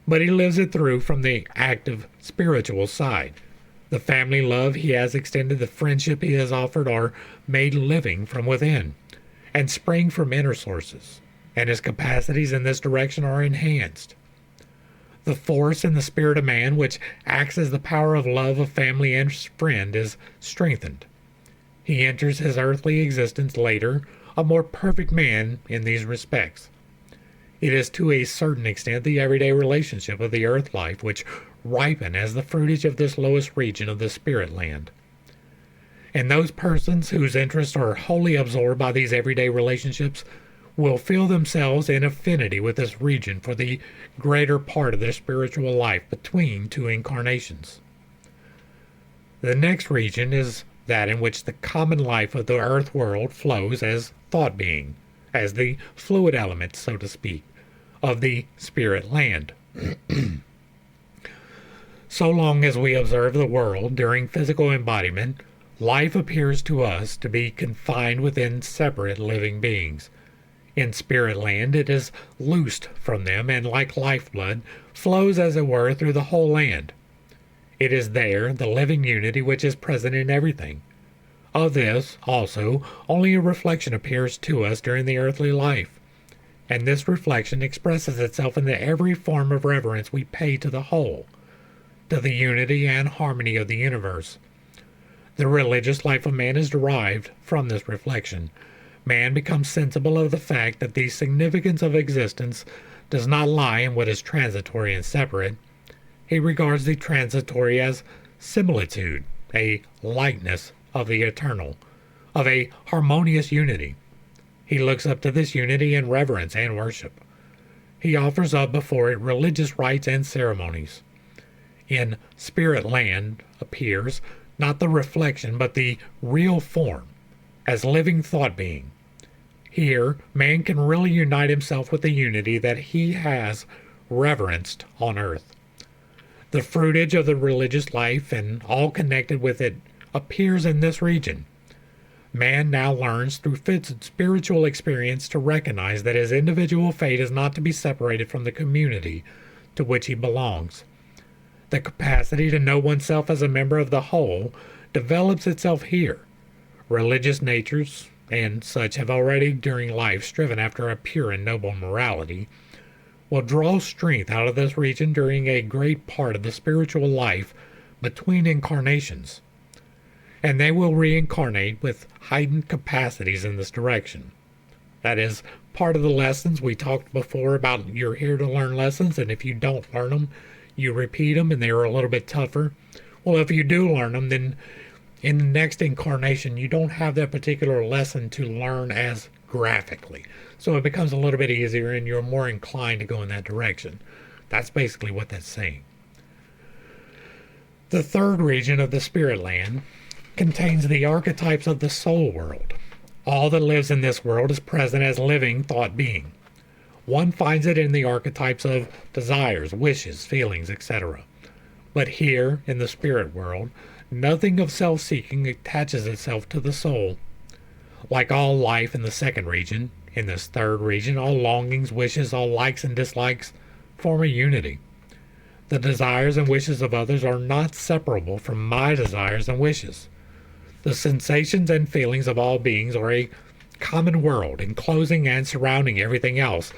But he lives it through from the active spiritual side. The family love he has extended, the friendship he has offered are made living from within and spring from inner sources, and his capacities in this direction are enhanced. The force in the spirit of man, which acts as the power of love of family and friend, is strengthened. He enters his earthly existence later a more perfect man in these respects. It is to a certain extent the everyday relationship of the earth life which ripen as the fruitage of this lowest region of the spirit land. And those persons whose interests are wholly absorbed by these everyday relationships will feel themselves in affinity with this region for the greater part of their spiritual life between two incarnations. The next region is that in which the common life of the earth world flows as thought being, as the fluid element, so to speak, of the spirit land. So long as we observe the world during physical embodiment, life appears to us to be confined within separate living beings. In spirit land it is loosed from them and, like lifeblood, flows as it were through the whole land. It is there, the living unity which is present in everything. Of this, also, only a reflection appears to us during the earthly life, and this reflection expresses itself in every form of reverence we pay to the whole, to the unity and harmony of the universe. The religious life of man is derived from this reflection. Man becomes sensible of the fact that the significance of existence does not lie in what is transitory and separate. He regards the transitory as similitude, a likeness of the eternal, of a harmonious unity. He looks up to this unity in reverence and worship. He offers up before it religious rites and ceremonies. In spirit land appears not the reflection but the real form, as living thought being. Here, man can really unite himself with the unity that he has reverenced on earth. The fruitage of the religious life and all connected with it appears in this region. Man now learns through spiritual experience to recognize that his individual fate is not to be separated from the community to which he belongs. The capacity to know oneself as a member of the whole develops itself here. Religious natures and such have already during life striven after a pure and noble morality, will draw strength out of this region during a great part of the spiritual life between incarnations, and they will reincarnate with heightened capacities in this direction. That is part of the lessons we talked before about. You're here to learn lessons, and if you don't learn them, you repeat them, and they're a little bit tougher. Well, if you do learn them, then in the next incarnation, you don't have that particular lesson to learn as graphically. So it becomes a little bit easier, and you're more inclined to go in that direction. That's basically what that's saying. The third region of the spirit land contains the archetypes of the soul world. All that lives in this world is present as living thought being. One finds it in the archetypes of desires, wishes, feelings, etc. But here, in the spirit world, nothing of self-seeking attaches itself to the soul. Like all life in the second region, in this third region, all longings, wishes, all likes and dislikes form a unity. The desires and wishes of others are not separable from my desires and wishes. The sensations and feelings of all beings are a common world, enclosing and surrounding everything else,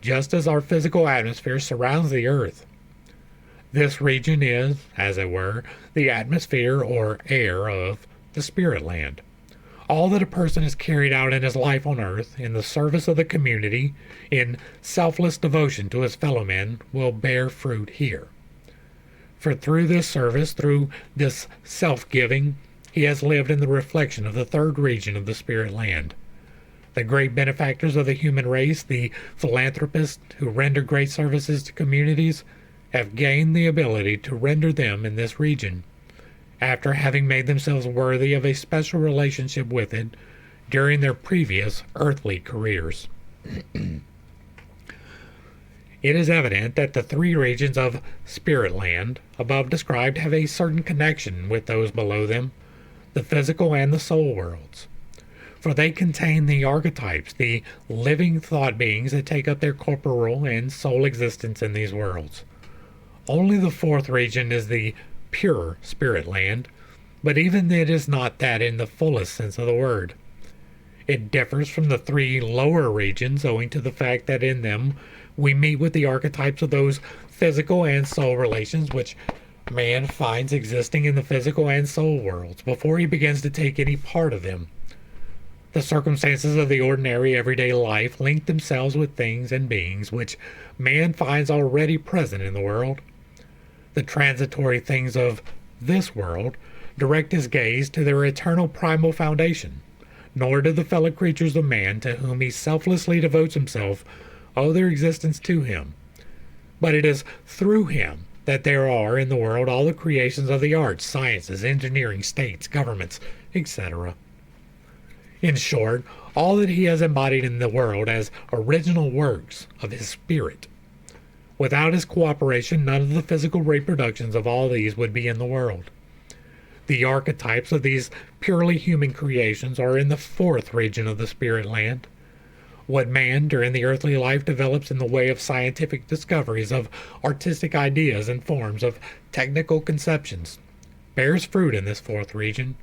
just as our physical atmosphere surrounds the earth. This region is, as it were, the atmosphere or air of the spirit land. All that a person has carried out in his life on earth, in the service of the community, in selfless devotion to his fellow men, will bear fruit here. For through this service, through this self-giving, he has lived in the reflection of the third region of the spirit land. The great benefactors of the human race, the philanthropists who render great services to communities, have gained the ability to render them in this region, after having made themselves worthy of a special relationship with it during their previous earthly careers. It is evident that the three regions of spirit land above described have a certain connection with those below them, the physical and the soul worlds. For they contain the archetypes, the living thought beings that take up their corporal and soul existence in these worlds. Only the fourth region is the pure spirit land, but even it is not that in the fullest sense of the word. It differs from the three lower regions owing to the fact that in them we meet with the archetypes of those physical and soul relations which man finds existing in the physical and soul worlds before he begins to take any part of them. The circumstances of the ordinary everyday life link themselves with things and beings which man finds already present in the world. The transitory things of this world direct his gaze to their eternal primal foundation, nor do the fellow creatures of man to whom he selflessly devotes himself owe their existence to him. But it is through him that there are in the world all the creations of the arts, sciences, engineering, states, governments, etc. In short, all that he has embodied in the world as original works of his spirit. Without his cooperation, none of the physical reproductions of all these would be in the world. The archetypes of these purely human creations are in the fourth region of the spirit land. What man during the earthly life develops in the way of scientific discoveries, of artistic ideas and forms, of technical conceptions, bears fruit in this fourth region.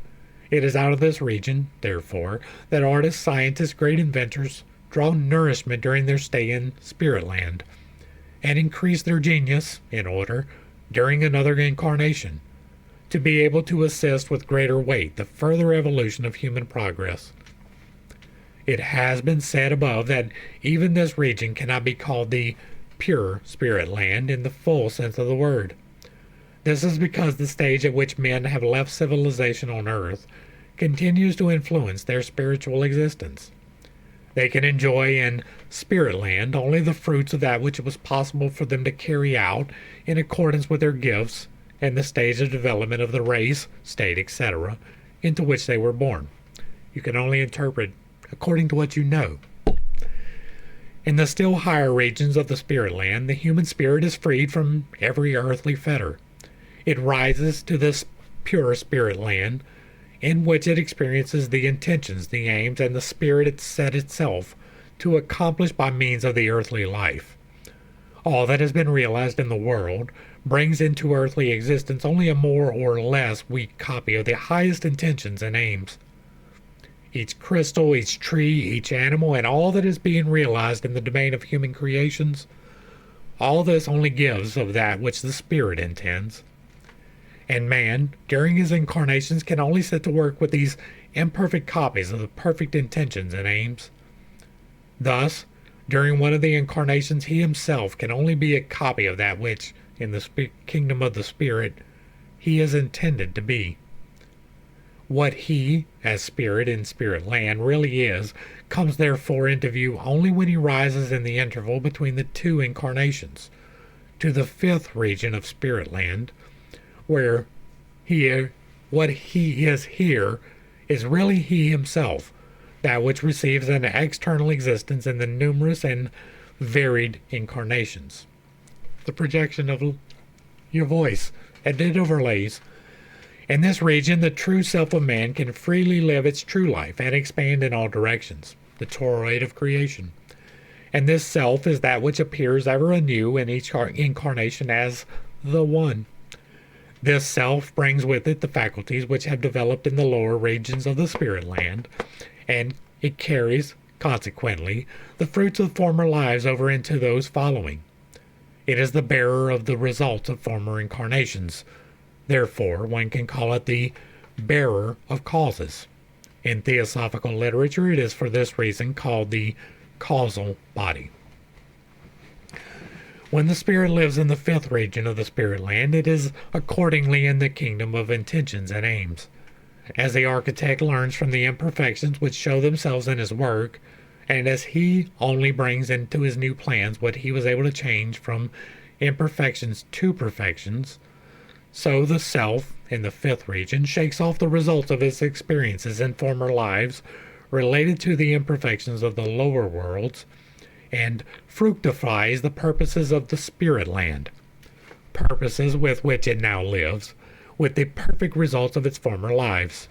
It is out of this region, therefore, that artists, scientists, great inventors draw nourishment during their stay in spirit land, and increase their genius, in order, during another incarnation, to be able to assist with greater weight the further evolution of human progress. It has been said above that even this region cannot be called the pure spirit land in the full sense of the word. This is because the stage at which men have left civilization on earth continues to influence their spiritual existence. They can enjoy in spirit land only the fruits of that which it was possible for them to carry out in accordance with their gifts and the stage of development of the race, state, etc., into which they were born. You can only interpret according to what you know. In the still higher regions of the spirit land, the human spirit is freed from every earthly fetter. It rises to this pure spirit land, in which it experiences the intentions, the aims, and the spirit it set itself to accomplish by means of the earthly life. All that has been realized in the world brings into earthly existence only a more or less weak copy of the highest intentions and aims. Each crystal, each tree, each animal, and all that is being realized in the domain of human creations, all this only gives of that which the spirit intends. And man, during his incarnations, can only set to work with these imperfect copies of the perfect intentions and aims. Thus, during one of the incarnations, he himself can only be a copy of that which, in the kingdom of the spirit, he is intended to be. What he, as spirit in spirit land, really is, comes therefore into view only when he rises in the interval between the two incarnations, to the fifth region of spirit land, where what he is here is really he himself, that which receives an external existence in the numerous and varied incarnations. The projection of your voice, and it overlays. In this region, the true self of man can freely live its true life and expand in all directions, the toroid of creation. And this self is that which appears ever anew in each incarnation as the One. This self brings with it the faculties which have developed in the lower regions of the spirit land, and it carries, consequently, the fruits of former lives over into those following. It is the bearer of the results of former incarnations. Therefore, one can call it the bearer of causes. In Theosophical literature, it is for this reason called the causal body. When the spirit lives in the fifth region of the spirit land, it is accordingly in the kingdom of intentions and aims. As the architect learns from the imperfections which show themselves in his work, and as he only brings into his new plans what he was able to change from imperfections to perfections, so the self in the fifth region shakes off the results of its experiences in former lives related to the imperfections of the lower worlds, and fructifies the purposes of the spirit land, purposes with which it now lives, with the perfect results of its former lives.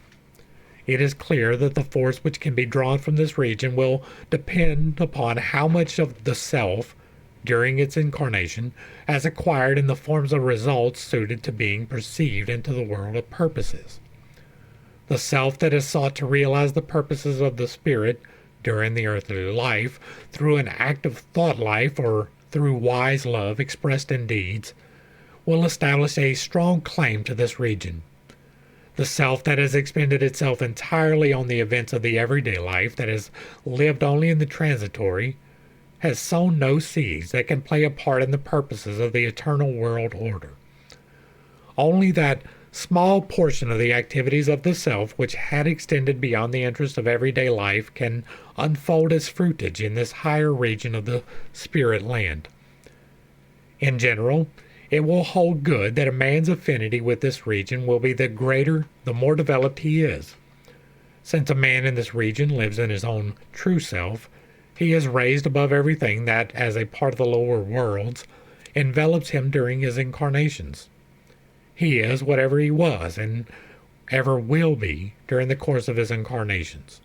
It is clear that the force which can be drawn from this region will depend upon how much of the self, during its incarnation, has acquired in the forms of results suited to being perceived into the world of purposes. The self that has sought to realize the purposes of the spirit during the earthly life through an active thought life or through wise love expressed in deeds will establish a strong claim to this region. The self that has expended itself entirely on the events of the everyday life, that has lived only in the transitory, has sown no seeds that can play a part in the purposes of the eternal world order. Only that small portion of the activities of the self which had extended beyond the interest of everyday life can unfold its fruitage in this higher region of the spirit land. In general, it will hold good that a man's affinity with this region will be the greater the more developed he is. Since a man in this region lives in his own true self, he is raised above everything that, as a part of the lower worlds, envelops him during his incarnations. He is whatever he was and ever will be during the course of his incarnations.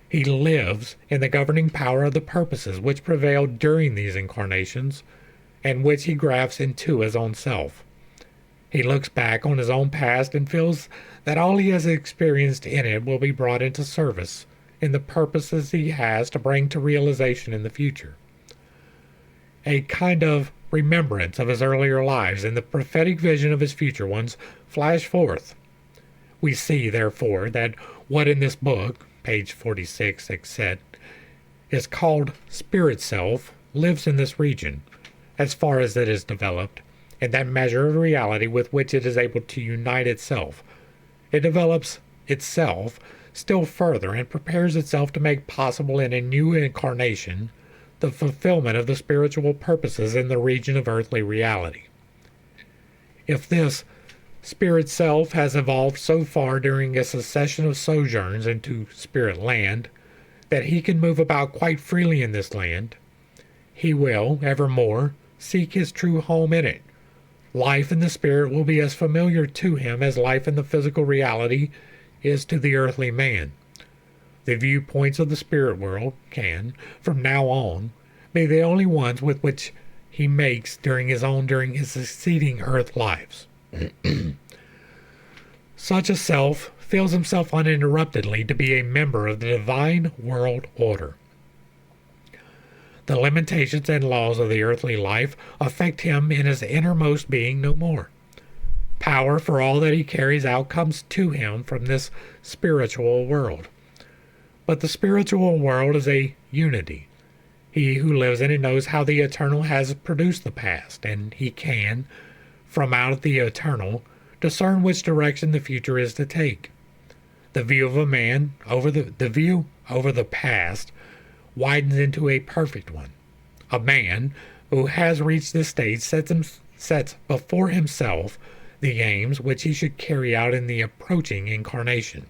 He lives in the governing power of the purposes which prevailed during these incarnations, and which he grafts into his own self. He looks back on his own past and feels that all he has experienced in it will be brought into service in the purposes he has to bring to realization in the future. A kind of remembrance of his earlier lives and the prophetic vision of his future ones flash forth. We see, therefore, that what in this book, page 46, etc., is called spirit self lives in this region, as far as it is developed, in that measure of reality with which it is able to unite itself. It develops itself still further and prepares itself to make possible in a new incarnation the fulfillment of the spiritual purposes in the region of earthly reality. If this spirit self has evolved so far during a succession of sojourns into spirit land that he can move about quite freely in this land, he will, evermore, seek his true home in it. Life in the spirit will be as familiar to him as life in the physical reality is to the earthly man. The viewpoints of the spirit world can, from now on, be the only ones with which he makes during his succeeding earth lives. Such a self feels himself uninterruptedly to be a member of the divine world order. The limitations and laws of the earthly life affect him in his innermost being no more. Power for all that he carries out comes to him from this spiritual world. But the spiritual world is a unity. He who lives in it knows how the eternal has produced the past, and he can, from out the eternal, discern which direction the future is to take. The view of a man over the past widens into a perfect one. A man who has reached this stage sets before himself the aims which he should carry out in the approaching incarnation.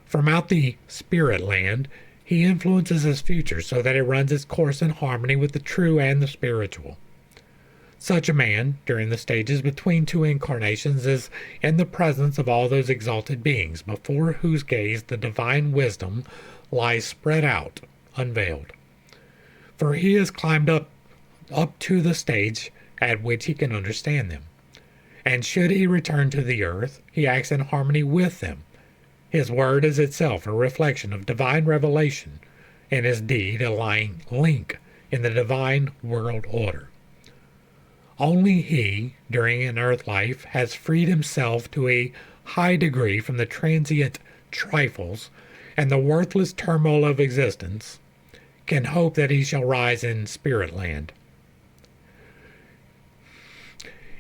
From out the spirit land, he influences his future so that it runs its course in harmony with the true and the spiritual. Such a man, during the stages between two incarnations, is in the presence of all those exalted beings before whose gaze the divine wisdom lies spread out, unveiled. For he has climbed up to the stage at which he can understand them. And should he return to the earth, he acts in harmony with them. His word is itself a reflection of divine revelation, and his deed a lying link in the divine world order. Only he, during an earth life, has freed himself to a high degree from the transient trifles and the worthless turmoil of existence, can hope that he shall rise in spirit land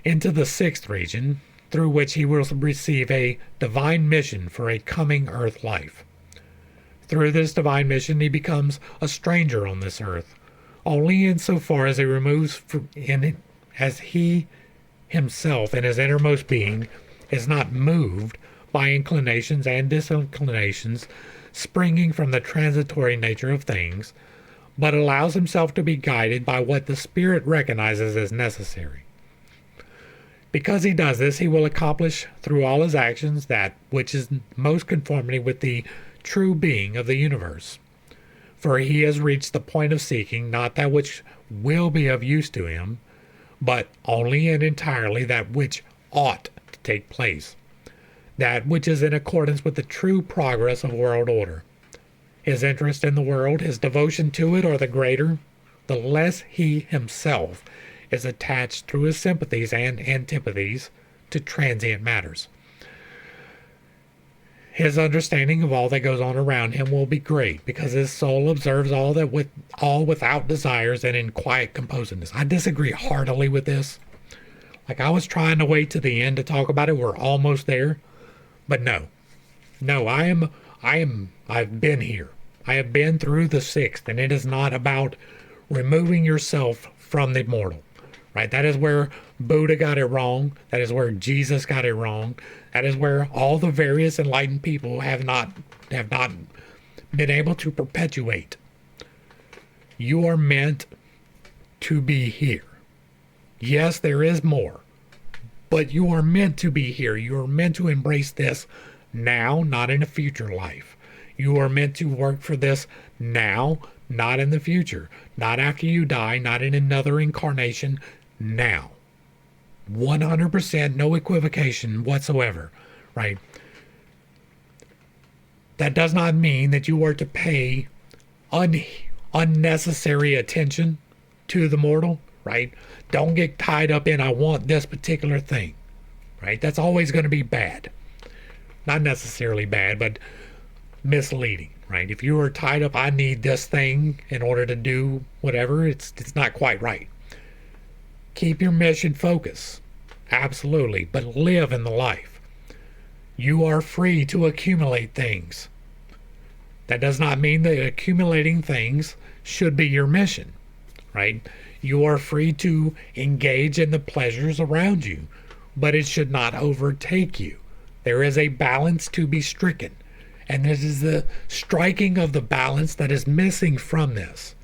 into the sixth region, through which he will receive a divine mission for a coming earth life. Through this divine mission he becomes a stranger on this earth, only insofar as he removes as he himself in his innermost being is not moved by inclinations and disinclinations springing from the transitory nature of things, but allows himself to be guided by what the Spirit recognizes as necessary. Because he does this, he will accomplish through all his actions that which is most conformity with the true being of the universe. For he has reached the point of seeking not that which will be of use to him, but only and entirely that which ought to take place, that which is in accordance with the true progress of world order. His interest in the world, his devotion to it, are the greater, the less he himself is attached through his sympathies and antipathies to transient matters. His understanding of all that goes on around him will be great, because his soul observes all without desires and in quiet composedness. I disagree heartily with this. Like, I was trying to wait to the end to talk about it. We're almost there. But no, I've been here. I have been through the sixth, and it is not about removing yourself from the mortal, right? That is where Buddha got it wrong. That is where Jesus got it wrong. That is where all the various enlightened people have not been able to perpetuate. You are meant to be here. Yes, there is more, but you are meant to be here. You are meant to embrace this now, not in a future life. You are meant to work for this now, not in the future. Not after you die, not in another incarnation, now. 100%, no equivocation whatsoever, right? That does not mean that you are to pay unnecessary attention to the mortal, right? Don't get tied up in, I want this particular thing, right? That's always going to be bad. Not necessarily bad, but misleading, right? If you are tied up, I need this thing in order to do whatever, it's not quite right. Keep your mission focus, absolutely, but live in the life. You are free to accumulate things. That does not mean that accumulating things should be your mission, right? You are free to engage in the pleasures around you, but it should not overtake you. There is a balance to be stricken, and this is the striking of the balance that is missing from this,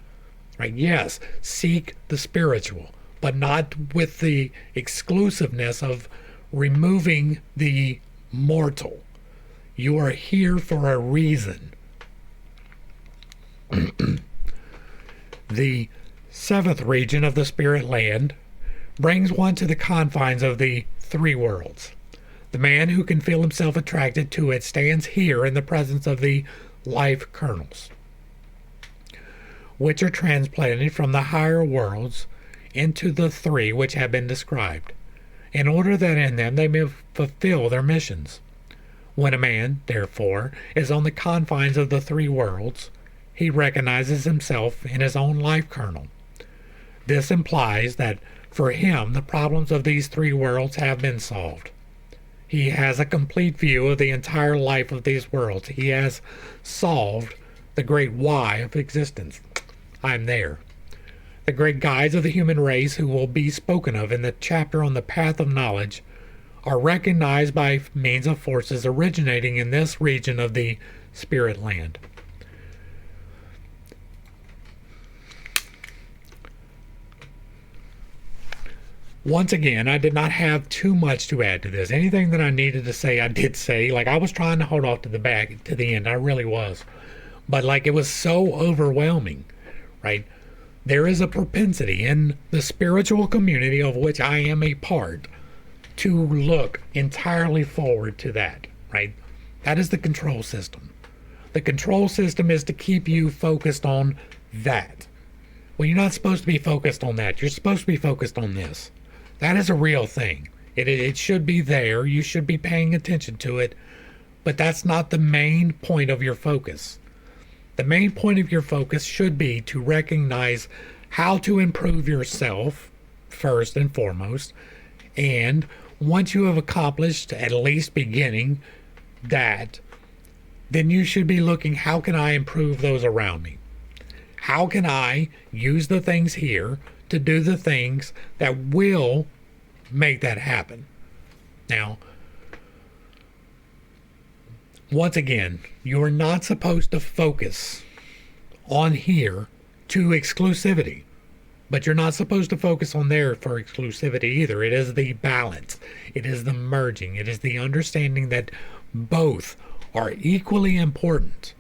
right? Yes, seek the spiritual, but not with the exclusiveness of removing the mortal. You are here for a reason. The seventh region of the spirit land brings one to the confines of the three worlds. The man who can feel himself attracted to it stands here in the presence of the life kernels, which are transplanted from the higher worlds into the three which have been described, in order that in them they may fulfill their missions. When a man, therefore, is on the confines of the three worlds, he recognizes himself in his own life kernel. This implies that for him the problems of these three worlds have been solved. He has a complete view of the entire life of these worlds. He has solved the great why of existence. I'm there. The great guides of the human race, who will be spoken of in the chapter on the path of knowledge, are recognized by means of forces originating in this region of the spirit land. Once again, I did not have too much to add to this. Anything that I needed to say, I did say. Like, I was trying to hold off to the end. I really was. But, like, it was so overwhelming, right? There is a propensity in the spiritual community of which I am a part to look entirely forward to that, right? That is the control system. The control system is to keep you focused on that. Well, you're not supposed to be focused on that. You're supposed to be focused on this. That is a real thing. It should be there. You should be paying attention to it. But that's not the main point of your focus. The main point of your focus should be to recognize how to improve yourself first and foremost. And once you have accomplished at least beginning that, then you should be looking, how can I improve those around me? How can I use the things here to do the things that will make that happen? Now, once again, you are not supposed to focus on here to exclusivity, but you're not supposed to focus on there for exclusivity either. It is the balance. It is the merging. It is the understanding that both are equally important.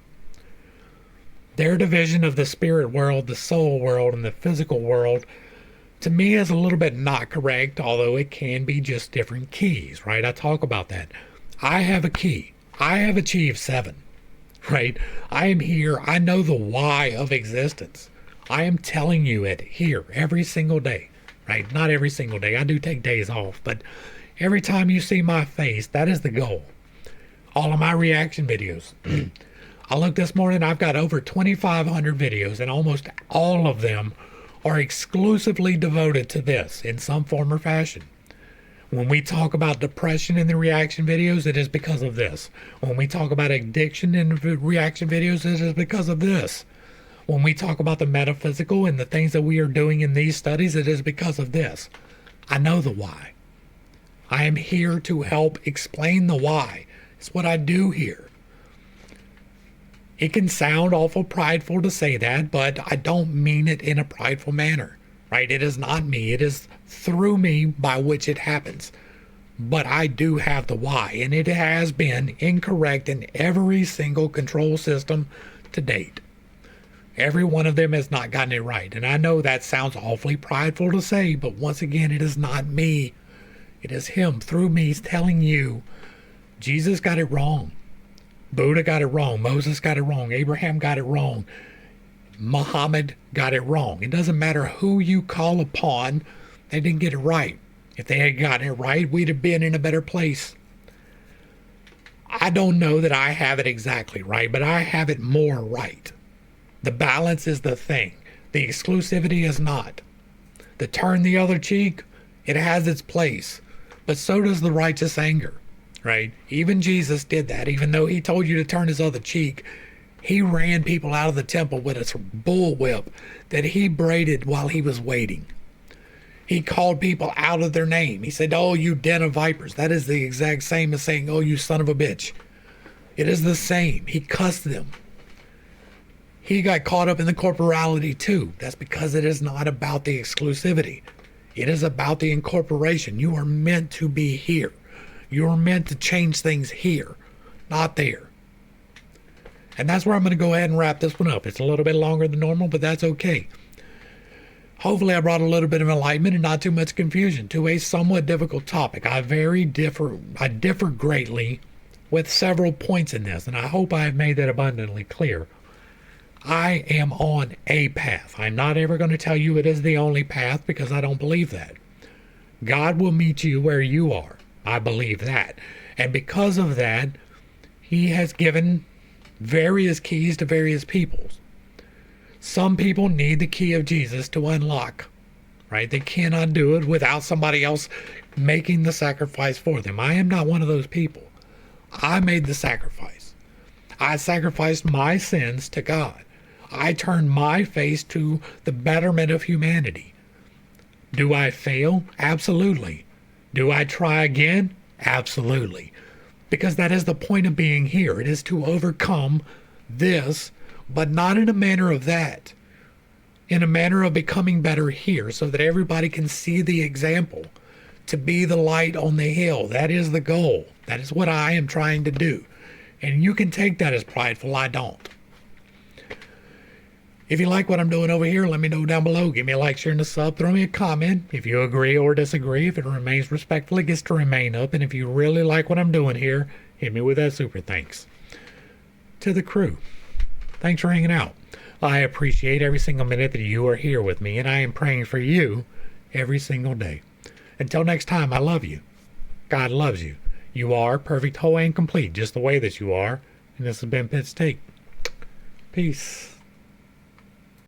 Their division of the spirit world, the soul world, and the physical world, to me, is a little bit not correct, although it can be just different keys, right? I talk about that. I have a key. I have achieved 7, right? I am here. I know the why of existence. I am telling you it here every single day, right? Not every single day. I do take days off, but every time you see my face, that is the goal. All of my reaction videos. I looked this morning, I've got over 2,500 videos, and almost all of them are exclusively devoted to this in some form or fashion. When we talk about depression in the reaction videos, it is because of this. When we talk about addiction in the reaction videos, it is because of this. When we talk about the metaphysical and the things that we are doing in these studies, it is because of this. I know the why. I am here to help explain the why. It's what I do here. It can sound awful prideful to say that, but I don't mean it in a prideful manner, right? It is not me. It is through me by which it happens. But I do have the why, and it has been incorrect in every single control system to date. Every one of them has not gotten it right. And I know that sounds awfully prideful to say, but once again, it is not me. It is him through me telling you, Jesus got it wrong. Buddha got it wrong. Moses got it wrong. Abraham got it wrong. Muhammad got it wrong. It doesn't matter who you call upon, they didn't get it right. If they had gotten it right, we'd have been in a better place. I don't know that I have it exactly right, but I have it more right. The balance is the thing. The exclusivity is not. The turn the other cheek, it has its place. But so does the righteous anger, right? Even Jesus did that. Even though he told you to turn his other cheek, he ran people out of the temple with a bullwhip that he braided while he was waiting. He called people out of their name. He said, "Oh, you den of vipers." That is the exact same as saying, "Oh, you son of a bitch." It is the same. He cussed them. He got caught up in the corporality too. That's because it is not about the exclusivity. It is about the incorporation. You are meant to be here. You are meant to change things here, not there. And that's where I'm going to go ahead and wrap this one up. It's a little bit longer than normal, but that's okay. Hopefully I brought a little bit of enlightenment and not too much confusion to a somewhat difficult topic. I differ greatly with several points in this, and I hope I have made that abundantly clear. I am on a path. I'm not ever going to tell you it is the only path, because I don't believe that. God will meet you where you are. I believe that. And because of that, he has given various keys to various peoples. Some people need the key of Jesus to unlock, right? They cannot do it without somebody else making the sacrifice for them. I am not one of those people. I made the sacrifice. I sacrificed my sins to God. I turned my face to the betterment of humanity. Do I fail? Absolutely. Do I try again? Absolutely. Because that is the point of being here. It is to overcome this, but not in a manner of that. In a manner of becoming better here, so that everybody can see the example. To be the light on the hill. That is the goal. That is what I am trying to do. And you can take that as prideful. I don't. If you like what I'm doing over here, let me know down below. Give me a like, share, and a sub. Throw me a comment if you agree or disagree. If it remains respectful, it gets to remain up. And if you really like what I'm doing here, hit me with that super thanks. To the crew, thanks for hanging out. I appreciate every single minute that you are here with me, and I am praying for you every single day. Until next time, I love you. God loves you. You are perfect, whole, and complete, just the way that you are. And this has been Pit's Take. Peace.